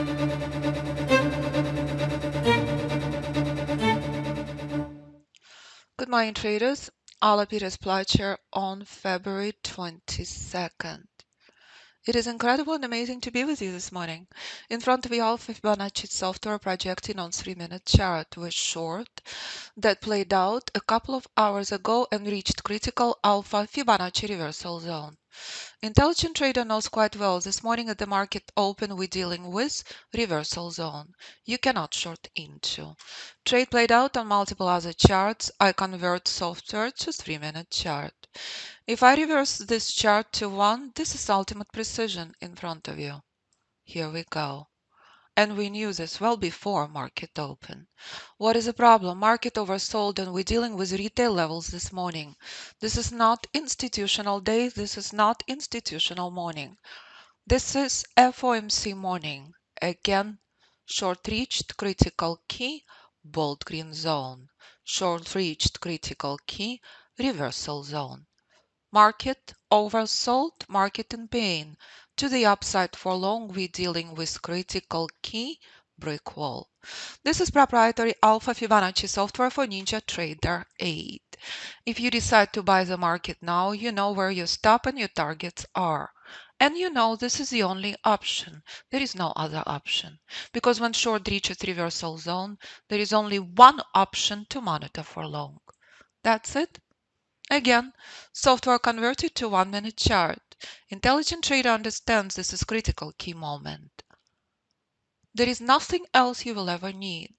Good morning, traders. Alla Playchair on February 22nd. It is incredible and amazing to be with you this morning. In front of the Alpha Fibonacci software projecting on 3-minute chart with short that played out a couple of hours ago and reached critical Alpha Fibonacci reversal zone. Intelligent trader knows quite well this morning at the market open we're dealing with reversal zone. You cannot short into. Trade played out on multiple other charts. I convert software to 3-minute chart. If I reverse this chart to 1, this is ultimate precision in front of you. Here we go. And we knew this well before market open. What is the problem? Market oversold and we're dealing with retail levels this morning. This is not institutional day. This is not institutional morning. This is FOMC morning. Again, short reached critical key, bold green zone. Short reached critical key, reversal zone. Market oversold, market in pain. To the upside for long, we're dealing with critical key, brick wall. This is proprietary Alpha Fibonacci software for Ninja Trader 8. If you decide to buy the market now, you know where your stop and your targets are. And you know this is the only option. There is no other option. Because when short reaches reversal zone, there is only one option to monitor for long. That's it. Again, software converted to 1-minute chart. Intelligent trader understands this is critical key moment. There is nothing else you will ever need.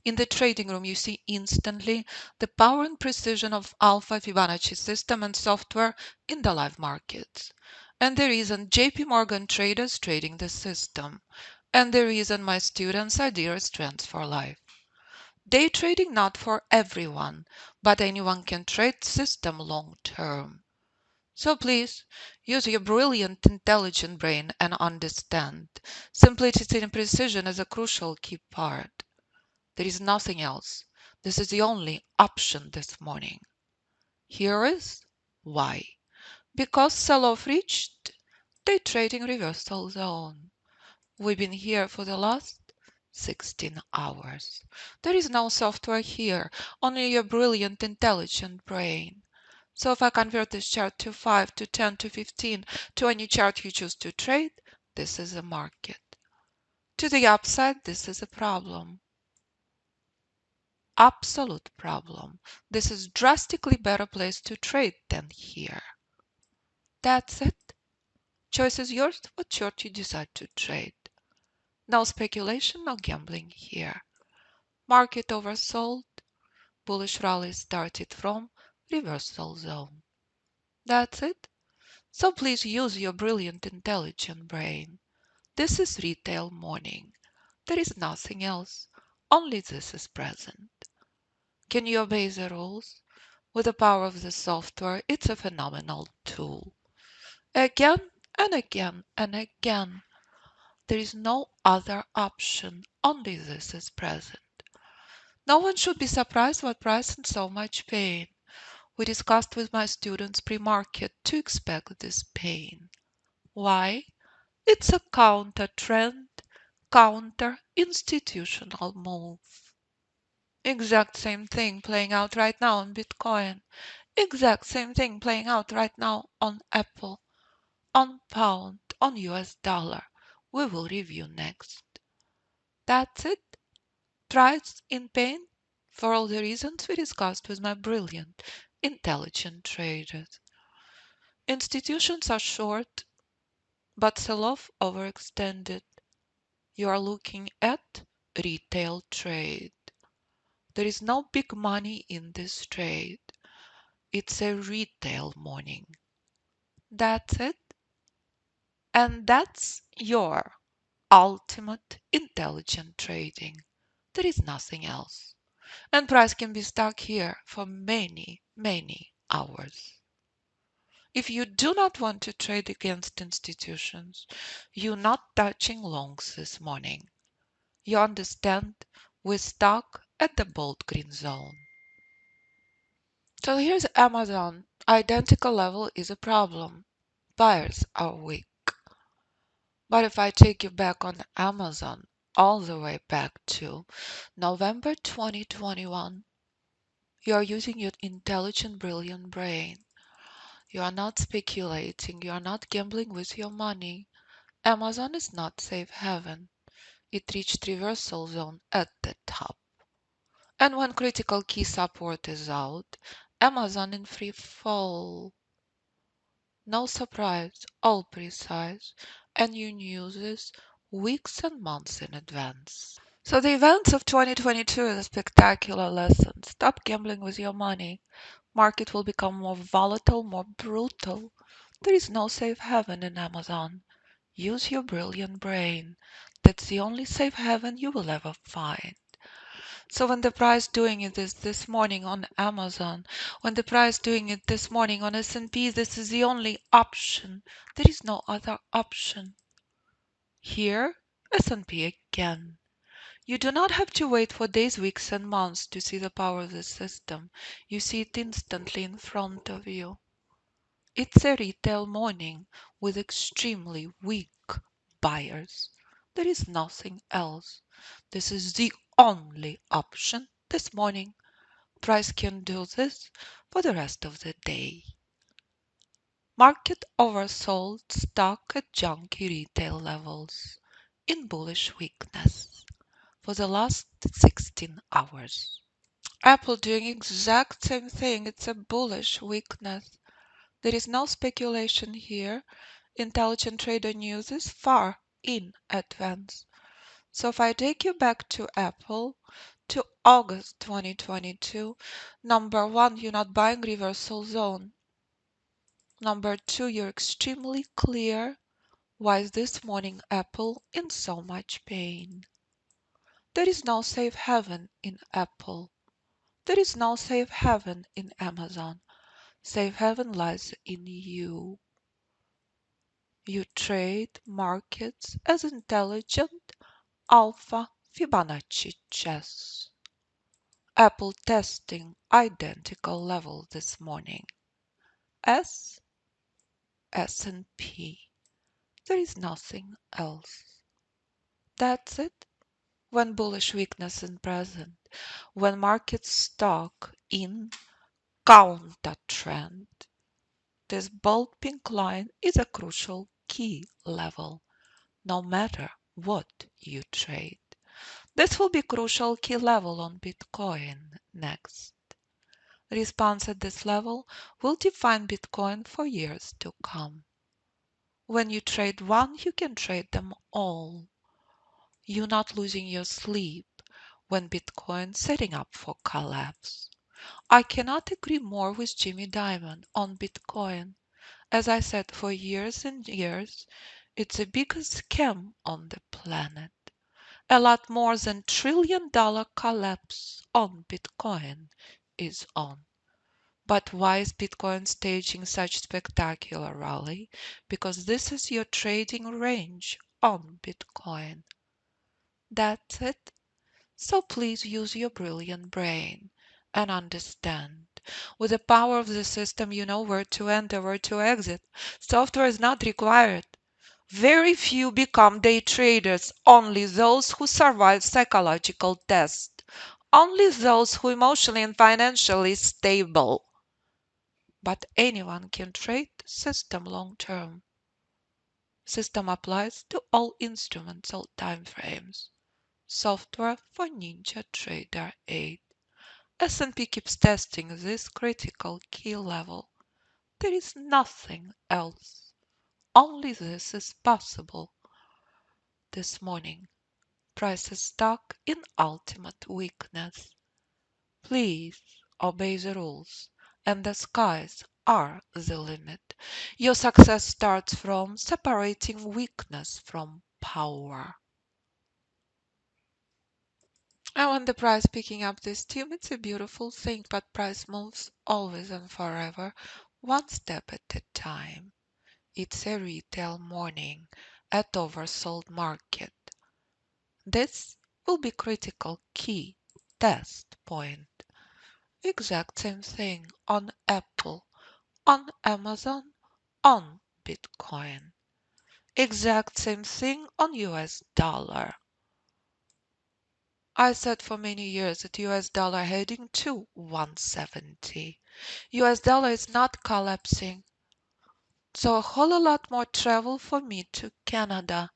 In the trading room, you see instantly the power and precision of Alpha Fibonacci system and software in the live markets. And the reason JP Morgan traders trading the system. And the reason my students are dearest friends for life. Day trading not for everyone, but anyone can trade system long term. So please use your brilliant, intelligent brain and understand. Simplicity and precision is a crucial key part. There is nothing else. This is the only option this morning. Here is why. Because sell-off reached day trading reversal zone. We've been here for the last 16 hours. There is no software here, only your brilliant, intelligent brain. So if I convert this chart to 5, to 10, to 15, to any chart you choose to trade, this is a market. To the upside, this is a problem. Absolute problem. This is drastically better place to trade than here. That's it. Choice is yours, what chart you decide to trade. No speculation, no gambling here. Market oversold. Bullish rally started from reversal zone. That's it. So please use your brilliant, intelligent brain. This is retail morning. There is nothing else. Only this is present. Can you obey the rules? With the power of the software, it's a phenomenal tool. Again and again and again. There is no other option. Only this is present. No one should be surprised what price and so much pain. We discussed with my students pre-market to expect this pain. Why? It's a counter trend, counter institutional move. Exact same thing playing out right now on Bitcoin. Exact same thing playing out right now on Apple, on pound, on US dollar. We will review next. That's it. Price in pain for all the reasons we discussed with my brilliant, intelligent traders. Institutions are short, but sell-off overextended. You are looking at retail trade. There is no big money in this trade. It's a retail morning. That's it. And that's your ultimate intelligent trading. There is nothing else. And price can be stuck here for many, many hours. If you do not want to trade against institutions, you're not touching longs this morning. You understand? We're stuck at the bold green zone. So here's Amazon. Identical level is a problem. Buyers are weak. But if I take you back on Amazon, all the way back to November 2021, you are using your intelligent, brilliant brain. You are not speculating, you are not gambling with your money. Amazon is not safe haven. It reached reversal zone at the top. And when critical key support is out, Amazon in free fall. No surprise, all precise, and you knew this weeks and months in advance. So the events of 2022 is a spectacular lesson. Stop gambling with your money. Market will become more volatile, more brutal. There is no safe haven in Amazon. Use your brilliant brain. That's the only safe haven you will ever find. So when the price doing it is this morning on Amazon, when the price doing it this morning on S&P, this is the only option. There is no other option. Here, S&P again. You do not have to wait for days, weeks, and months to see the power of the system. You see it instantly in front of you. It's a retail morning with extremely weak buyers. There is nothing else. This is the only option this morning. Price can do this for the rest of the day. Market oversold stock at junky retail levels in bullish weakness for the last 16 hours. Apple doing exact same thing. It's a bullish weakness. There is no speculation here. Intelligent trader news is far in advance. So if I take you back to Apple, to August 2022, number one, you're not buying reversal zone. Number two, you're extremely clear. Why is this morning Apple in so much pain? There is no safe haven in Apple. There is no safe haven in Amazon. Safe haven lies in you. You trade markets as intelligent Alpha Fibonacci chess. Apple testing identical level this morning. S, S&P. There is nothing else. That's it. When bullish weakness is present, when markets stuck in counter trend, this bold pink line is a crucial key level, no matter what you trade. This will be crucial key level on Bitcoin next. Response at this level will define Bitcoin for years to come. When you trade one, you can trade them all. You're not losing your sleep when Bitcoin setting up for collapse. I cannot agree more with Jimmy Dimon on Bitcoin. As I said for years and years, it's the biggest scam on the planet. A lot more than $1 trillion collapse on Bitcoin is on. But why is Bitcoin staging such spectacular rally? Because this is your trading range on Bitcoin. That's it. So please use your brilliant brain and understand. With the power of the system, you know where to enter, where to exit. Software is not required. Very few become day traders, only those who survive psychological tests. Only those who emotionally and financially stable. But anyone can trade the system long term. System applies to all instruments, all time frames. Software for Ninja Trader 8. S&P keeps testing this critical key level. There is nothing else. Only this is possible. This morning, price is stuck in ultimate weakness. Please obey the rules, and the skies are the limit. Your success starts from separating weakness from power. And when the price picking up this tune, it's a beautiful thing, but price moves always and forever, one step at a time. It's a retail morning at oversold market. This will be critical key test point. Exact same thing on Apple, on Amazon, on Bitcoin. Exact same thing on US dollar. I said for many years that US dollar heading to 170. US dollar is not collapsing. So a whole lot more travel for me to Canada.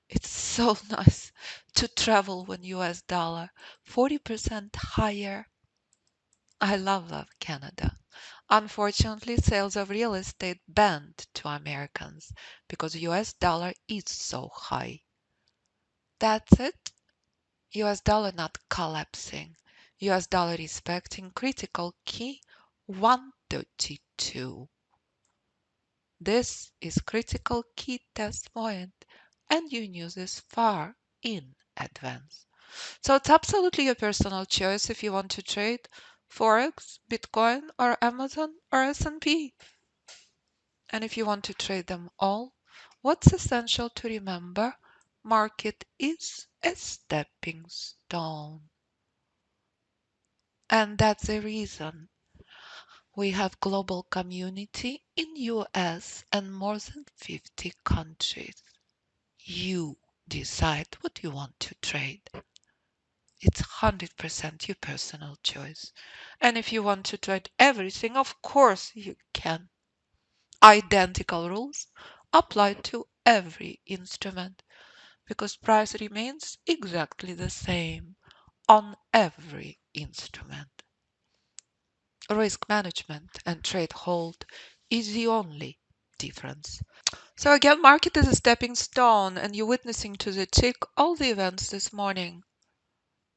It's so nice to travel when US dollar 40% higher. I love Canada. Unfortunately, sales of real estate banned to Americans because US dollar is so high. That's it. US dollar not collapsing. US dollar respecting critical key 132. This is critical key test point and you knew this far in advance. So it's absolutely your personal choice if you want to trade Forex, Bitcoin, or Amazon, or S&P. And if you want to trade them all, what's essential to remember? Market is a stepping stone. And that's the reason we have global community in US and more than 50 countries. You decide what you want to trade. It's 100% your personal choice. And if you want to trade everything, of course you can. Identical rules apply to every instrument because price remains exactly the same on every instrument. Risk management and trade hold is the only difference. So again, market is a stepping stone and you're witnessing to the tick all the events this morning.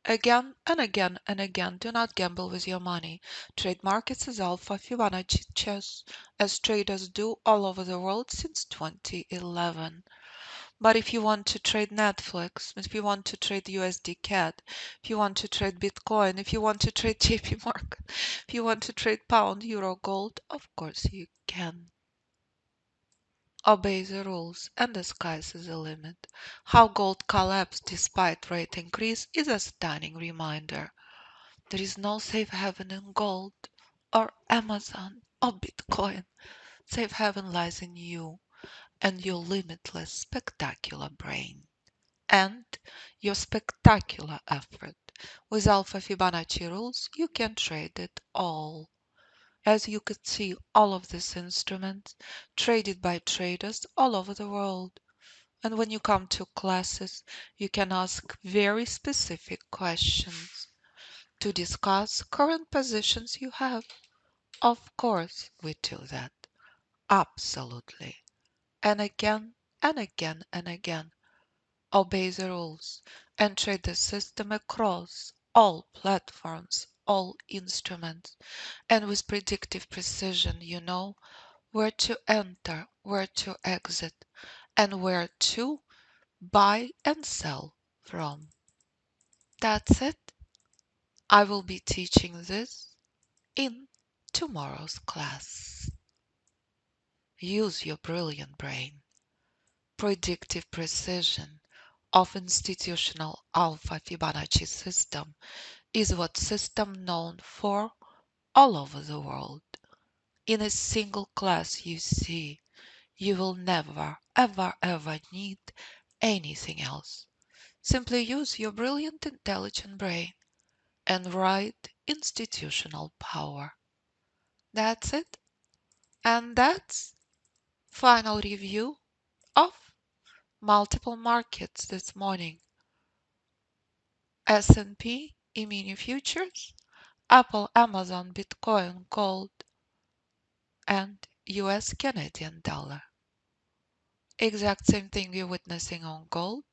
Again and again and again, do not gamble with your money. Trade markets as Alpha Fibonacci chess, as traders do all over the world since 2011. But if you want to trade Netflix, if you want to trade USD CAD, if you want to trade Bitcoin, if you want to trade JP Morgan, if you want to trade pound, euro, gold, of course you can. Obey the rules and the sky's the limit. How gold collapsed despite rate increase is a stunning reminder. There is no safe haven in gold or Amazon or Bitcoin. Safe haven lies in you and your limitless spectacular brain and your spectacular effort. With Alpha Fibonacci rules, you can trade it all. As you could see, all of these instruments traded by traders all over the world. And when you come to classes, you can ask very specific questions to discuss current positions you have. Of course, we do that. Absolutely. And again and again and again. Obey the rules and trade the system across all platforms, all instruments, and with predictive precision you know where to enter, where to exit, and where to buy and sell from. That's it. I will be teaching this in tomorrow's class. Use your brilliant brain. Predictive precision of institutional Alpha Fibonacci system is what system known for all over the world. In a single class you see, you will never ever need anything else. Simply use your brilliant intelligent brain and write institutional power. That's it. And that's final review of multiple markets this morning. S&P, E-mini futures, Apple, Amazon, Bitcoin, gold, and US Canadian dollar. Exact same thing you're witnessing on gold,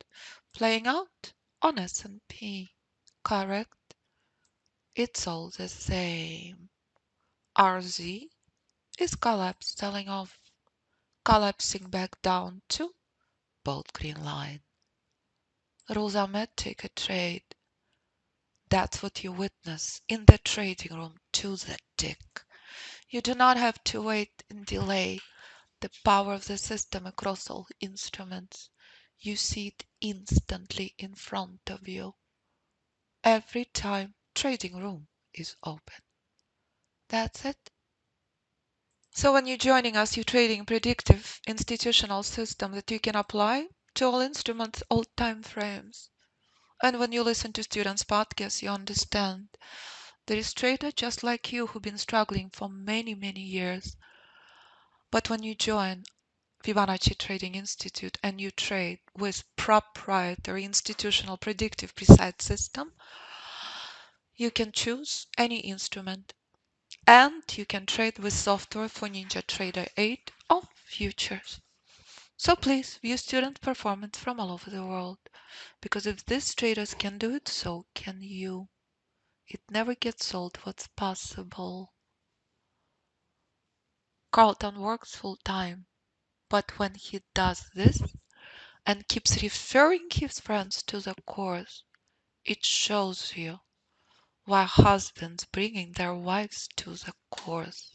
playing out on S&P. Correct? It's all the same. RZ is collapsed, selling off, collapsing back down to both green line. Rules are met, take a trade. That's what you witness in the trading room to the tick. You do not have to wait and delay the power of the system across all instruments. You see it instantly in front of you every time trading room is open. That's it. So when you're joining us, you're trading predictive institutional system that you can apply to all instruments, all time frames. And when you listen to students' podcasts, you understand there is trader just like you who've been struggling for many, many years. But when you join Fibonacci Trading Institute and you trade with proprietary institutional predictive precise system, you can choose any instrument and you can trade with software for NinjaTrader 8 or futures. So please view student performance from all over the world, because if these traders can do it, so can you. It never gets sold what's possible. Carlton works full time, but when he does this and keeps referring his friends to the course, it shows you why husbands bringing their wives to the course.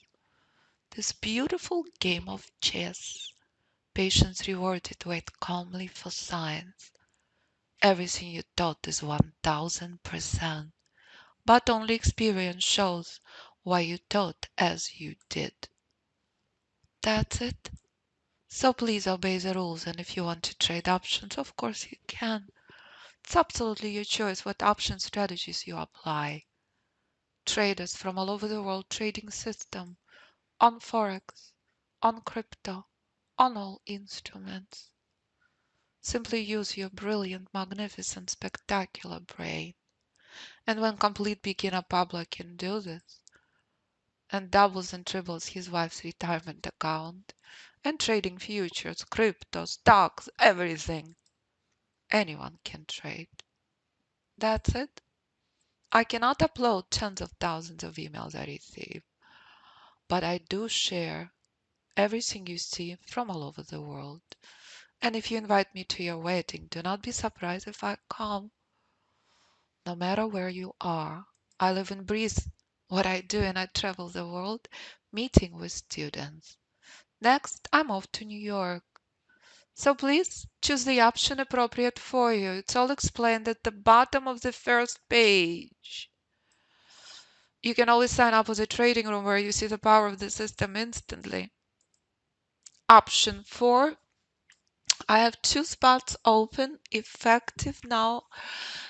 This beautiful game of chess. Patience rewarded, wait calmly for signs. Everything you thought is 1000%, but only experience shows why you thought as you did. That's it. So please obey the rules, and if you want to trade options, of course you can. It's absolutely your choice what option strategies you apply. Traders from all over the world trading system, on Forex, on crypto, on all instruments. Simply use your brilliant, magnificent, spectacular brain. And when complete beginner Pablo can do this, and doubles and triples his wife's retirement account, and trading futures, crypto, stocks, everything, anyone can trade. That's it. I cannot upload tens of thousands of emails I receive, but I do share everything you see from all over the world. And if you invite me to your wedding, do not be surprised if I come. No matter where you are, I live and breathe what I do, and I travel the world meeting with students. Next, I'm off to New York. So please choose the option appropriate for you. It's all explained at the bottom of the first page. You can always sign up with a trading room where you see the power of the system instantly. Option 4. I have 2 spots open, effective now,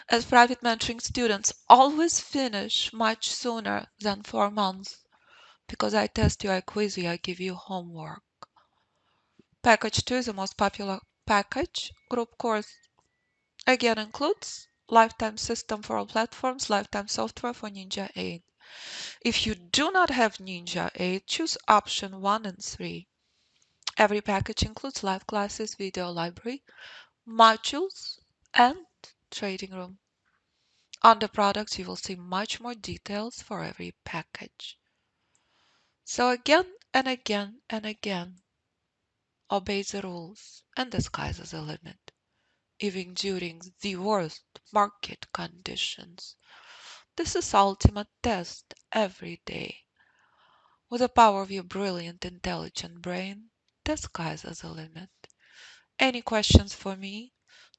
as private mentoring students always finish much sooner than 4 months, because I test you, I quiz you, I give you homework. Package 2 is the most popular package. Group course again includes lifetime system for all platforms, lifetime software for Ninja 8. If you do not have Ninja 8, choose option 1 and 3. Every package includes live classes, video library, modules, and trading room. On the products, you will see much more details for every package. So again and again and again, obey the rules, and the sky's the limit, even during the worst market conditions. This is ultimate test every day. With the power of your brilliant, intelligent brain, the sky's the limit. Any questions for me?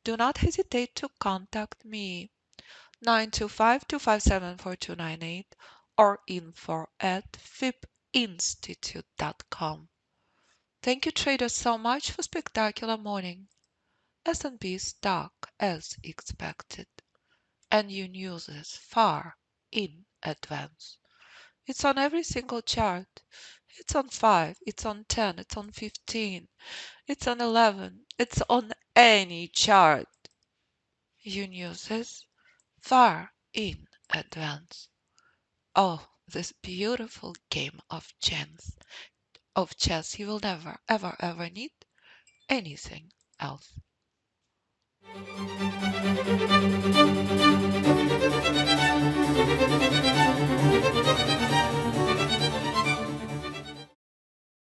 Do not hesitate to contact me. 925-257-4298 or info@fibinstitute.com. Thank you traders so much for spectacular morning. S&P stock as expected, and you knew this far in advance. It's on every single chart. It's on 5, it's on 10, it's on 15, it's on 11, it's on any chart. You knew this far in advance. Oh, this beautiful game of chess. You will never, ever, ever need anything else.